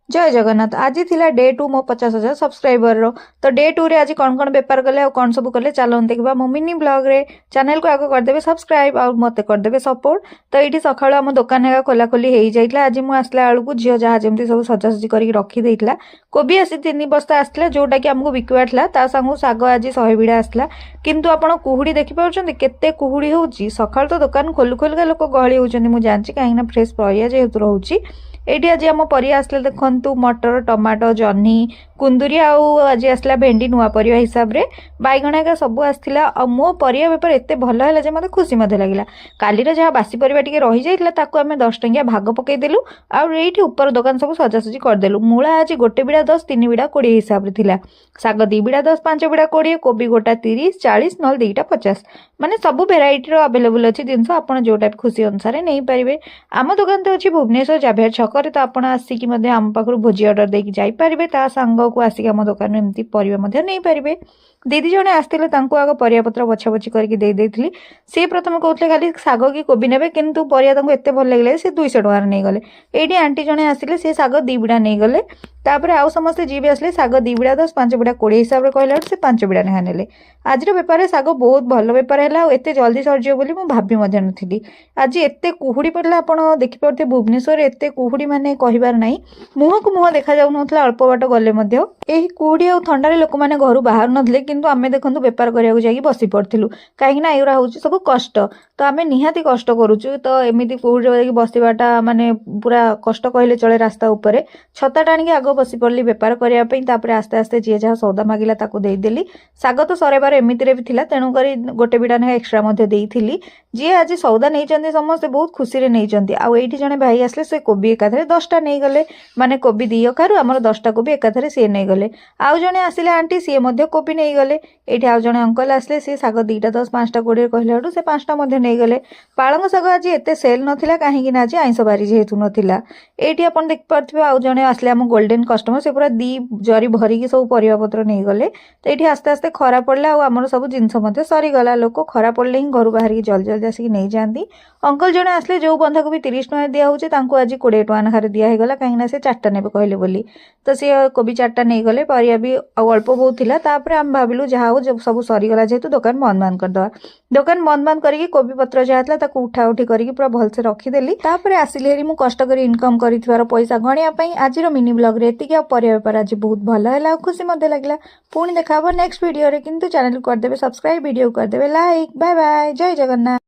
जय जगन्नाथ। आज थिला डे 2 मो 50,000 सब्सक्राइबर रो। तो डे 2 रे आज कौन कौन बेपार कले और कौन सब कले चलो देखा मो मिनी ब्लॉग रे। चैनल को आगे करदेवे सब्सक्राइब और मत करदेवे सपोर्ट। तो ये सका आम दुकान है खोला खोली हो जाता। आज मुझे आसला बेलू झील जहाँ जमी सब सजासजी कर रखी देता। कोबी आसी 3 बस्ता आसला जोटा कि आमको बिकवा था सांगू शाग आज 100 बिड़ा आसला। किंतु आपण कुहुड़ी देखिपुर केते कुहुड़ी होउची। सकाळ तो दुकान खोलु खोलुका लोक गहली होउचंदी मु जानची काहेकि फ्रेश परिया जेहेतु रोची। एटी आज आम परिया आसले देखंतु मटर टमाटो जह्नी कुंदुरी आज आसला भेंडी नुआ परिया हिसाब रे बैगण एका सब आसला। मो परिया बेपार एते भल है जे मते खुशी मते लागिला। कालीर जहाँ बासी परिया टिके रही जाइतला ताकू आमे 10 टंकिया भाग पकेदेलु आ एठी ऊपर दुकान सब सजासजी करदेलु। मूला आज गोटे बिड़ा 10 3 बिड़ा 20 हिसाब रे थिला। साग 2 बिड़ा 10 5 बिड़ा 20 कोबी गोटा 30 40 नल 2टा 50 माने सब भेराइटी रो अवेलेबल अछि जिंस आपण जोटा खुशी अनुसार नहीं पारिबे। आम दुकान तो अछि भुवनेश्वर जाभियर छक रे। तो आपण आसिकी मध्ये आम पाखरु भोजी ऑर्डर देकी जाई पारिबे। ता संग को आसिक आम दुकान एमती परिबा मध्ये नहीं पारिबे। दीदी जने आस्तिले तांको आग परिया पत्र बछा बछी करके दे देथिली। से प्रथम कहतले खाली साग की कोबी नेबे किंतु परिया तांको एते भल लागले से 200 टका नै गले। एडी आंटी जने आसिले से साग 2 बिड़ा नै गले। तापर आउ समस्ते जी भी आसले साग 2 बिड़ा 10 5 बिड़ा 20 हिसाब रे कहला से 5 बिड़ा नेहा नेले। आज बेपार साग बहुत भल बेपार है। एते जल्दी सरजियो बोली मु भाबी मध्य नथिली। आज एते कुहुड़ी पड़ला आपण देखि परथे भुवनेश्वर एते कुहुड़ी माने कहिबार नाही। मुह को मुह देखा जाउ नथला अल्प बाट गले मध्य। एही कुहुड़ी आ ठंडारे लोक माने घरु बाहर नथले किंतु आमे देखंतु बेपार करिया जाई बसी पड़थिलु काहे ना एउरा होउची सब कष्ट। तो आमे निहाती कष्ट करूचु। तो एमिति कुहुड़ी रे बसिबाटा माने पूरा कष्ट कहले चले। रास्ता ऊपर छता टाणी आग बसी पड़ली बेपार करिया पई। तापर आस्ते आस्ते जे जहाँ सौदा मागिला ताको देई देली। साग तो सरेबार एमिति रे भी थिला तेणु करी गोटे बिड़ा ने एक्स्ट्रा मध्ये देइथिली। जे आज सौदा नहीं चंदी समस्त बहुत खुशी रे नहीं चंदी। आ एठी जने भाई आसले से कोबी एकाथरे 10टा नहीं गले माने कोबी दी अखारु हमर 10टा कोबी एकाथरे से नहीं गले। आउ जने आसिले आंटी सी मध्ये कोबी नहीं गले। एठी आउ जने अंकल आसले से साग 2टा 10 5टा 20 कहले हडू से 5टा मध्ये नहीं गले। पालंग साग आज एते सेल नथिला काहे कि ना आज आइंस बारी जेहेतु नथिला। एठी आपण देख परथिबे आउ जने आसले हम गोल्डन कस्टमर से पूरा दी जरी भरी की सब परिया पत्र नहीं गले। तो एठी आस्ते आस्ते खरा पड़ला आ हमर सब जिंस मध्ये सरी गला। लोक खरा पड़ले ही घर बाहर की जल्दी जल्दी आसिक नहीं जाती। अंकल जने आसले जो बंधा को भी 30 टका दिया होचे तांको आज 20 टका नखारे दिया हे गला काहे ना से 4टा नेबे कहले बोली। तो से कोबी 4टा नहीं गले परिया भी अल्प बहुत थिला। तापर हम भाबिलु जहा हो जब सब सरी गला जेतु दुकान बंद बंद कर दवा। दुकान बंद बंद करके कोबी पत्र जहा था ताको उठा उठी करके पूरा भल से रखी देली। तापर आसिले हेरी मु कष्ट करी इनकम करिथिबार पैसा गणिया पई। आजिरो मिनी ब्लॉग रे एतिके। परिया बेपार आज बहुत भल हैला खुशी मते लागला। पुणी देखा नेक्स्ट वीडियो रे किंतु चैनल को कर देबे सब्सक्राइब वीडियो कर देबे लाइक। बाय बाय जय जगन्नाथ।